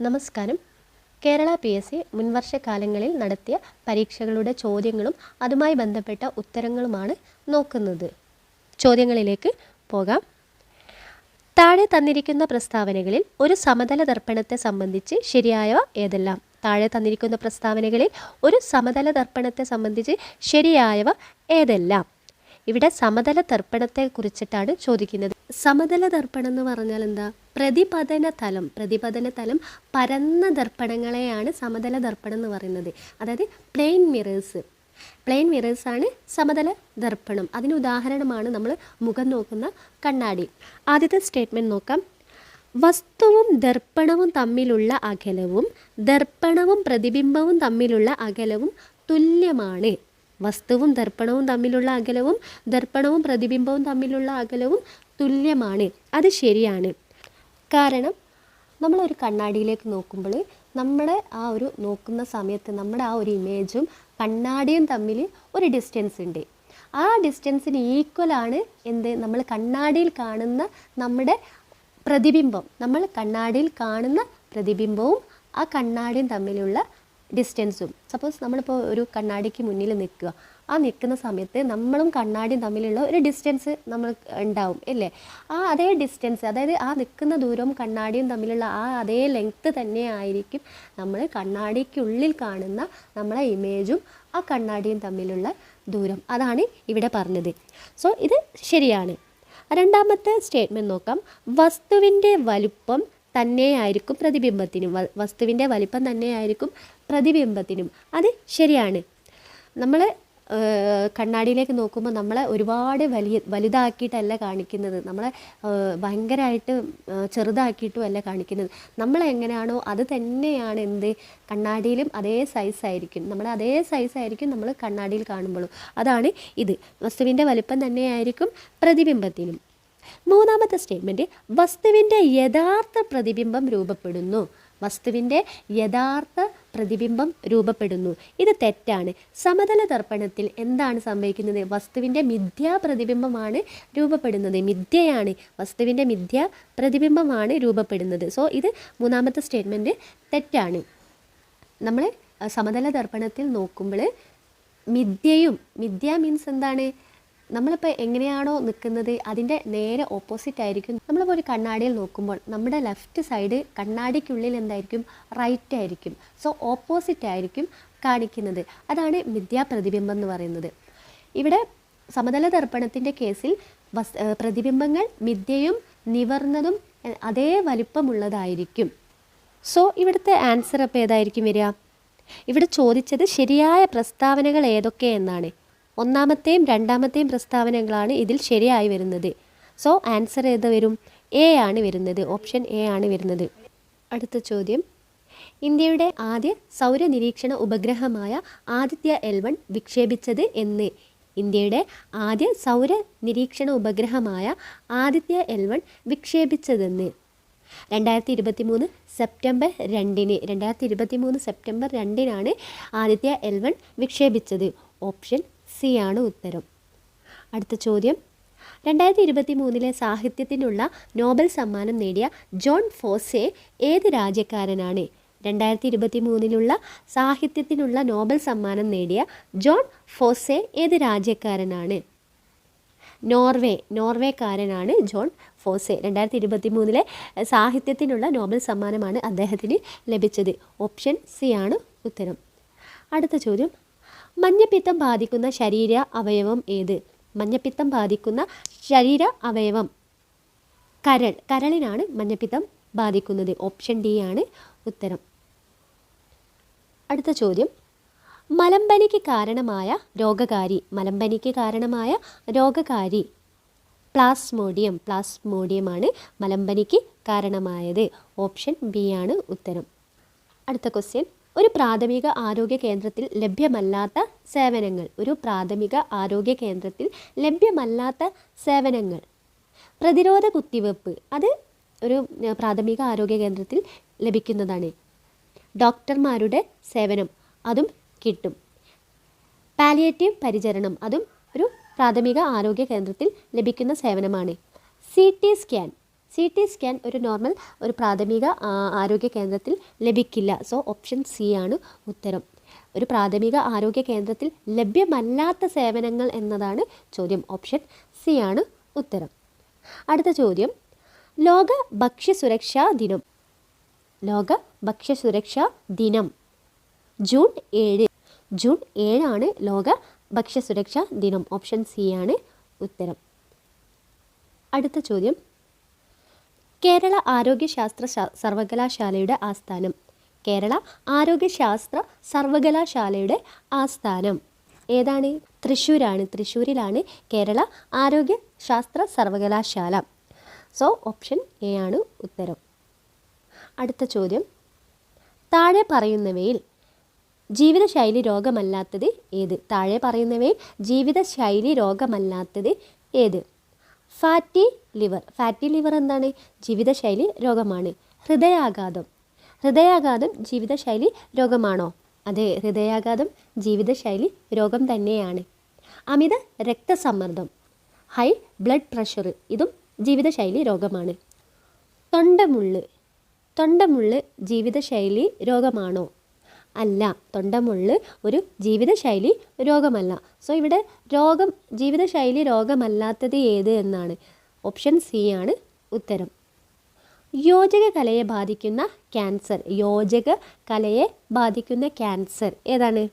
നമസ്കാരം. കേരള PSC മുൻവർഷകാലങ്ങളിൽ നടത്തിയ പരീക്ഷകളുടെ ചോദ്യങ്ങളും അതുമായി ബന്ധപ്പെട്ട ഉത്തരങ്ങളുമാണ് നോക്കുന്നത്. ചോദ്യങ്ങളിലേക്ക് പോകാം. താഴെ തന്നിരിക്കുന്ന പ്രസ്താവനകളിൽ ഒരു സമതല ദർപ്പണത്തെ സംബന്ധിച്ച് ശരിയായവ ഏതെല്ലാം? താഴെ തന്നിരിക്കുന്ന പ്രസ്താവനകളിൽ ഒരു സമതല ദർപ്പണത്തെ സംബന്ധിച്ച് ശരിയായവ ഏതെല്ലാം? ഇവിടെ സമതല ദർപ്പണത്തെ കുറിച്ചിട്ടാണ് ചോദിക്കുന്നത്. സമതല ദർപ്പണം എന്ന് പറഞ്ഞാൽ എന്താ? പ്രതിപതന തലം പരന്ന ദർപ്പണങ്ങളെയാണ് സമതല ദർപ്പണം എന്ന് പറയുന്നത്. അതായത് പ്ലെയിൻ മിറേഴ്സാണ് സമതല ദർപ്പണം. അതിന് ഉദാഹരണമാണ് നമ്മൾ മുഖം നോക്കുന്ന കണ്ണാടി. ആദ്യത്തെ സ്റ്റേറ്റ്മെൻറ്റ് നോക്കാം. വസ്തുവും ദർപ്പണവും തമ്മിലുള്ള അകലവും ദർപ്പണവും പ്രതിബിംബവും തമ്മിലുള്ള അകലവും തുല്യമാണ്. വസ്തുവും ദർപ്പണവും തമ്മിലുള്ള അകലവും ദർപ്പണവും പ്രതിബിംബവും തമ്മിലുള്ള അകലവും തുല്യമാണ്. അത് ശരിയാണ്. കാരണം നമ്മളൊരു കണ്ണാടിയിലേക്ക് നോക്കുമ്പോൾ നമ്മുടെ ആ ഒരു നോക്കുന്ന സമയത്ത് നമ്മുടെ ആ ഒരു ഇമേജും കണ്ണാടിയും തമ്മിൽ ഒരു ഡിസ്റ്റൻസ് ഉണ്ട്. ആ ഡിസ്റ്റൻസിന് ഈക്വലാണ് നമ്മൾ കണ്ണാടിയിൽ കാണുന്ന നമ്മുടെ പ്രതിബിംബം. നമ്മൾ കണ്ണാടിയിൽ കാണുന്ന പ്രതിബിംബവും ആ കണ്ണാടിയും തമ്മിലുള്ള ഡിസ്റ്റൻസും. സപ്പോസ് നമ്മളിപ്പോൾ ഒരു കണ്ണാടിക്ക് മുന്നിൽ നിൽക്കുക. ആ നിൽക്കുന്ന സമയത്ത് നമ്മളും കണ്ണാടിയും തമ്മിലുള്ള ഒരു ഡിസ്റ്റൻസ് നമ്മൾ ഉണ്ടാവും അല്ലേ? ആ അതേ ഡിസ്റ്റൻസ്, അതായത് ആ നിൽക്കുന്ന ദൂരവും കണ്ണാടിയും തമ്മിലുള്ള ആ അതേ ലെങ്ത്ത് തന്നെ ആയിരിക്കും നമ്മൾ കണ്ണാടിക്കുള്ളിൽ കാണുന്ന നമ്മളെ ഇമേജും ആ കണ്ണാടിയും തമ്മിലുള്ള ദൂരം. അതാണ് ഇവിടെ പറഞ്ഞത്. സോ ഇത് ശരിയാണ്. രണ്ടാമത്തെ സ്റ്റേറ്റ്മെൻറ്റ് നോക്കാം. വസ്തുവിൻ്റെ വലുപ്പം തന്നെയായിരിക്കും പ്രതിബിംബത്തിനും. വസ്തുവിൻ്റെ വലിപ്പം തന്നെയായിരിക്കും പ്രതിബിംബത്തിനും. അത് ശരിയാണ്. നമ്മൾ കണ്ണാടിയിലേക്ക് നോക്കുമ്പോൾ നമ്മളെ ഒരുപാട് വലുതാക്കിയിട്ടല്ല കാണിക്കുന്നത്. നമ്മളെ ഭയങ്കരമായിട്ട് ചെറുതാക്കിയിട്ടും അല്ല കാണിക്കുന്നത്. നമ്മളെങ്ങനെയാണോ അത് തന്നെയാണ് കണ്ണാടിയിലും അതേ സൈസായിരിക്കും. അതേ സൈസായിരിക്കും നമ്മൾ കണ്ണാടിയിൽ കാണുമ്പോഴും. അതാണ് ഇത്. വസ്തുവിൻ്റെ വലിപ്പം തന്നെയായിരിക്കും പ്രതിബിംബത്തിനും. മൂന്നാമത്തെ സ്റ്റേറ്റ്മെൻറ്റ്, വസ്തുവിൻ്റെ യഥാർത്ഥ പ്രതിബിംബം രൂപപ്പെടുന്നു. വസ്തുവിൻ്റെ യഥാർത്ഥ പ്രതിബിംബം രൂപപ്പെടുന്നു. ഇത് തെറ്റാണ്. സമതല ദർപ്പണത്തിൽ എന്താണ് സംഭവിക്കുന്നത്? വസ്തുവിൻ്റെ മിഥ്യാ പ്രതിബിംബമാണ് രൂപപ്പെടുന്നത്. മിഥ്യയാണ്. വസ്തുവിൻ്റെ മിഥ്യാ പ്രതിബിംബമാണ് രൂപപ്പെടുന്നത്. സോ ഇത് മൂന്നാമത്തെ സ്റ്റേറ്റ്മെൻറ്റ് തെറ്റാണ്. നമ്മൾ സമതല ദർപ്പണത്തിൽ നോക്കുമ്പോൾ മിഥ്യ മീൻസ് എന്താണ്? നമ്മളിപ്പോൾ എങ്ങനെയാണോ നിൽക്കുന്നത് അതിൻ്റെ നേരെ ഓപ്പോസിറ്റ് ആയിരിക്കും. നമ്മളിപ്പോൾ ഒരു കണ്ണാടിയിൽ നോക്കുമ്പോൾ നമ്മുടെ ലെഫ്റ്റ് സൈഡ് കണ്ണാടിക്കുള്ളിൽ എന്തായിരിക്കും? റൈറ്റ് ആയിരിക്കും. സോ ഓപ്പോസിറ്റ് ആയിരിക്കും കാണിക്കുന്നത്. അതാണ് മിഥ്യാപ്രതിബിംബം എന്ന് പറയുന്നത്. ഇവിടെ സമതല ദർപ്പണത്തിൻ്റെ കേസിൽ പ്രതിബിംബങ്ങൾ മിഥ്യയും നിവർന്നതും അതേ വലിപ്പമുള്ളതായിരിക്കും. സോ ഇവിടുത്തെ ആൻസർ അപ്പോൾ ഏതായിരിക്കും വരിക? ഇവിടെ ചോദിച്ചത് ശരിയായ പ്രസ്താവനകൾ ഏതൊക്കെ എന്നാണ്. ഒന്നാമത്തെയും രണ്ടാമത്തെയും പ്രസ്താവനകളാണ് ഇതിൽ ശരിയായി വരുന്നത്. സോ ആൻസർ ഏത് വരും? എ ആണ് വരുന്നത്. ഓപ്ഷൻ എ ആണ് വരുന്നത്. അടുത്ത ചോദ്യം, ഇന്ത്യയുടെ ആദ്യ സൗരനിരീക്ഷണ ഉപഗ്രഹമായ ആദിത്യ L1 വിക്ഷേപിച്ചത് എന്ന്? ഇന്ത്യയുടെ ആദ്യ സൗരനിരീക്ഷണ ഉപഗ്രഹമായ ആദിത്യ L1 വിക്ഷേപിച്ചതെന്ന്? 2023 സെപ്റ്റംബർ 2-ന് ആദിത്യ L1 വിക്ഷേപിച്ചത്. ഓപ്ഷൻ സി ആണ് ഉത്തരം. അടുത്ത ചോദ്യം, 2023 സാഹിത്യത്തിനുള്ള നോബൽ സമ്മാനം നേടിയ ജോൺ ഫോസെ ഏത് രാജ്യക്കാരനാണ്? 2023 സാഹിത്യത്തിനുള്ള നോബൽ സമ്മാനം നേടിയ ജോൺ ഫോസെ ഏത് രാജ്യക്കാരനാണ്? നോർവേക്കാരനാണ് ജോൺ ഫോസെ. 2023 സാഹിത്യത്തിനുള്ള നോബൽ സമ്മാനമാണ് അദ്ദേഹത്തിന് ലഭിച്ചത്. ഓപ്ഷൻ സി ആണ് ഉത്തരം. അടുത്ത ചോദ്യം, മഞ്ഞപ്പിത്തം ബാധിക്കുന്ന ശരീര അവയവം ഏത്? മഞ്ഞപ്പിത്തം ബാധിക്കുന്ന ശരീര അവയവം കരളിനാണ് മഞ്ഞപ്പിത്തം ബാധിക്കുന്നത്. ഓപ്ഷൻ ഡി ആണ് ഉത്തരം. അടുത്ത ചോദ്യം, മലമ്പനിക്ക് കാരണമായ രോഗകാരി പ്ലാസ്മോഡിയമാണ് മലമ്പനിക്ക് കാരണമായത്. ഓപ്ഷൻ ബി ആണ് ഉത്തരം. അടുത്ത ക്വസ്റ്റ്യൻ, ഒരു പ്രാഥമിക ആരോഗ്യ കേന്ദ്രത്തിൽ ലഭ്യമല്ലാത്ത സേവനങ്ങൾ. പ്രതിരോധ കുത്തിവെപ്പ് അത് ഒരു പ്രാഥമിക ആരോഗ്യ കേന്ദ്രത്തിൽ ലഭിക്കുന്നതാണ്. ഡോക്ടർമാരുടെ സേവനം അതും കിട്ടും. പാലിയേറ്റീവ് പരിചരണം അതും ഒരു പ്രാഥമിക ആരോഗ്യ കേന്ദ്രത്തിൽ ലഭിക്കുന്ന സേവനമാണ്. CT സി ടി സ്കാൻ ഒരു നോർമൽ ഒരു പ്രാഥമിക ആരോഗ്യ കേന്ദ്രത്തിൽ ലഭിക്കില്ല. സോ ഓപ്ഷൻ സി ആണ് ഉത്തരം. ഒരു പ്രാഥമിക ആരോഗ്യ കേന്ദ്രത്തിൽ ലഭ്യമല്ലാത്ത സേവനങ്ങൾ എന്നതാണ് ചോദ്യം. ഓപ്ഷൻ സി ആണ് ഉത്തരം. അടുത്ത ചോദ്യം, ലോക ഭക്ഷ്യസുരക്ഷാ ദിനം. ലോക ഭക്ഷ്യസുരക്ഷാ ദിനം ജൂൺ 7. ജൂൺ 7 ആണ് ലോക ഭക്ഷ്യസുരക്ഷാ ദിനം. ഓപ്ഷൻ സി ആണ് ഉത്തരം. അടുത്ത ചോദ്യം, കേരള ആരോഗ്യശാസ്ത്ര സർവകലാശാലയുടെ ആസ്ഥാനം. കേരള ആരോഗ്യശാസ്ത്ര സർവകലാശാലയുടെ ആസ്ഥാനം ഏതാണ്? തൃശ്ശൂരാണ്. തൃശ്ശൂരിലാണ് കേരള ആരോഗ്യശാസ്ത്ര സർവകലാശാല. സോ ഓപ്ഷൻ എ ആണ് ഉത്തരം. അടുത്ത ചോദ്യം, താഴെ പറയുന്നവയിൽ ജീവിതശൈലി രോഗമല്ലാത്തത് ഏത്? താഴെ പറയുന്നവയിൽ ജീവിതശൈലി രോഗമല്ലാത്തത് ഏത്? Fatty liver. ഫാറ്റി ലിവർ എന്താണ്? ജീവിതശൈലി രോഗമാണ്. ഹൃദയാഘാതം. ഹൃദയാഘാതം ജീവിതശൈലി രോഗമാണോ? അതെ, ഹൃദയാഘാതം ജീവിതശൈലി രോഗം തന്നെയാണ്. അമിത രക്തസമ്മർദ്ദം, ഹൈ ബ്ലഡ് പ്രഷർ, ഇതും ജീവിതശൈലി രോഗമാണ്. തൊണ്ടമുള്ള്. തൊണ്ടമുള്ള് ജീവിതശൈലി രോഗമാണോ? അല്ല, തൊണ്ടമുള്ള് ഒരു ജീവിതശൈലി രോഗമല്ല. സോ ഇവിടെ രോഗം ജീവിതശൈലി രോഗമല്ലാത്തത് ഏത് എന്നാണ്. ഓപ്ഷൻ സി ആണ് ഉത്തരം. യോജക കലയെ ബാധിക്കുന്ന ക്യാൻസർ. യോജക കലയെ ബാധിക്കുന്ന ക്യാൻസർ ഏതാണ്?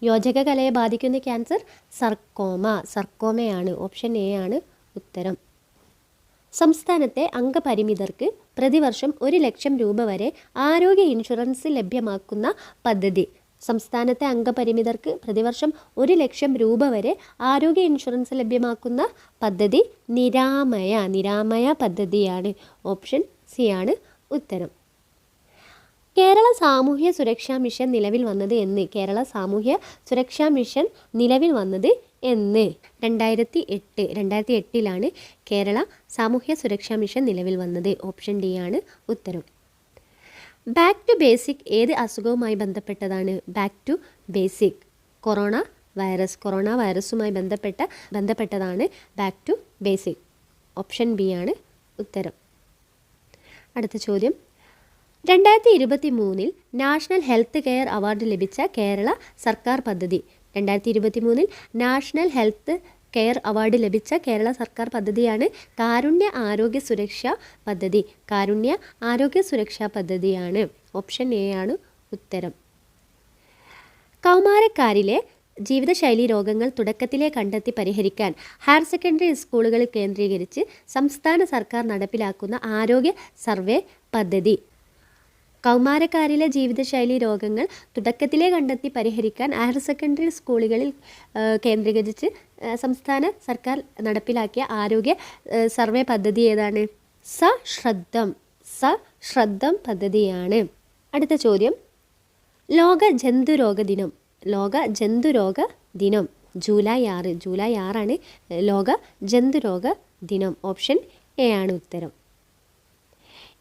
യോജക കലയെ ബാധിക്കുന്ന ക്യാൻസർ സർക്കോമ. സർക്കോമയാണ്. ഓപ്ഷൻ എ ആണ് ഉത്തരം. സംസ്ഥാനത്തെ അംഗപരിമിതർക്ക് പ്രതിവർഷം 1 ലക്ഷം രൂപ വരെ ആരോഗ്യ ഇൻഷുറൻസ് ലഭ്യമാക്കുന്ന പദ്ധതി. സംസ്ഥാനത്തെ അംഗപരിമിതർക്ക് പ്രതിവർഷം 1 ലക്ഷം രൂപ വരെ ആരോഗ്യ ഇൻഷുറൻസ് ലഭ്യമാക്കുന്ന പദ്ധതി നിരാമയ. നിരാമയ പദ്ധതിയാണ്. ഓപ്ഷൻ സി ആണ് ഉത്തരം. കേരള സാമൂഹ്യ സുരക്ഷാ മിഷൻ നിലവിൽ വന്നത് എന്ന്? കേരള സാമൂഹ്യ സുരക്ഷാ മിഷൻ നിലവിൽ വന്നത് എന്ന്? 2008. 2008 കേരള സാമൂഹ്യ സുരക്ഷാ മിഷൻ നിലവിൽ വന്നത്. ഓപ്ഷൻ ഡി ആണ് ഉത്തരം. ബാക്ക് ടു ബേസിക് ഏത് അസുഖവുമായി ബന്ധപ്പെട്ടതാണ്? Back to basic corona virus. Corona വൈറസുമായി ബന്ധപ്പെട്ടതാണ് back to basic. Option B ആണ് ഉത്തരം. അടുത്ത ചോദ്യം, 2023 നാഷണൽ ഹെൽത്ത് കെയർ അവാർഡ് ലഭിച്ച കേരള സർക്കാർ പദ്ധതി. 2023 നാഷണൽ ഹെൽത്ത് കെയർ അവാർഡ് ലഭിച്ച കേരള സർക്കാർ പദ്ധതിയാണ് കാരുണ്യ ആരോഗ്യ സുരക്ഷാ പദ്ധതി. കാരുണ്യ ആരോഗ്യ സുരക്ഷാ പദ്ധതിയാണ്. ഓപ്ഷൻ എ ആണ് ഉത്തരം. കൗമാരക്കാരിലെ ജീവിതശൈലി രോഗങ്ങൾ തുടക്കത്തിലേ കണ്ടെത്തി പരിഹരിക്കാൻ ഹയർ സെക്കൻഡറി സ്കൂളുകൾ കേന്ദ്രീകരിച്ച് സംസ്ഥാന സർക്കാർ നടപ്പിലാക്കുന്ന ആരോഗ്യ സർവേ പദ്ധതി. കൗമാരക്കാരിലെ ജീവിതശൈലി രോഗങ്ങൾ തുടക്കത്തിലേ കണ്ടെത്തി പരിഹരിക്കാൻ ഹയർ സെക്കൻഡറി സ്കൂളുകളിൽ കേന്ദ്രീകരിച്ച് സംസ്ഥാന സർക്കാർ നടപ്പിലാക്കിയ ആരോഗ്യ സർവേ പദ്ധതി ഏതാണ്? സശ്രദ്ധം. സശ്രദ്ധം പദ്ധതിയാണ്. അടുത്ത ചോദ്യം, ലോക ജന്തുരോഗ ദിനം. ലോക ജന്തുരോഗ ദിനം ജൂലൈ 6. ജൂലൈ 6 ലോക ജന്തുരോഗ ദിനം. ഓപ്ഷൻ എ ആണ് ഉത്തരം.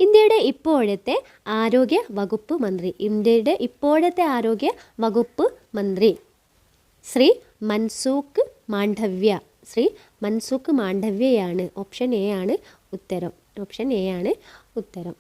ഇന്ത്യയുടെ ഇപ്പോഴത്തെ ആരോഗ്യ വകുപ്പ് മന്ത്രി. ഇന്ത്യയുടെ ഇപ്പോഴത്തെ ആരോഗ്യ വകുപ്പ് മന്ത്രി ശ്രീ മൻസുഖ് മാണ്ഡവ്യ. ശ്രീ മൻസുഖ് മാണ്ഡവ്യയാണ്. ഓപ്ഷൻ എ ആണ് ഉത്തരം. ഓപ്ഷൻ എ ആണ് ഉത്തരം.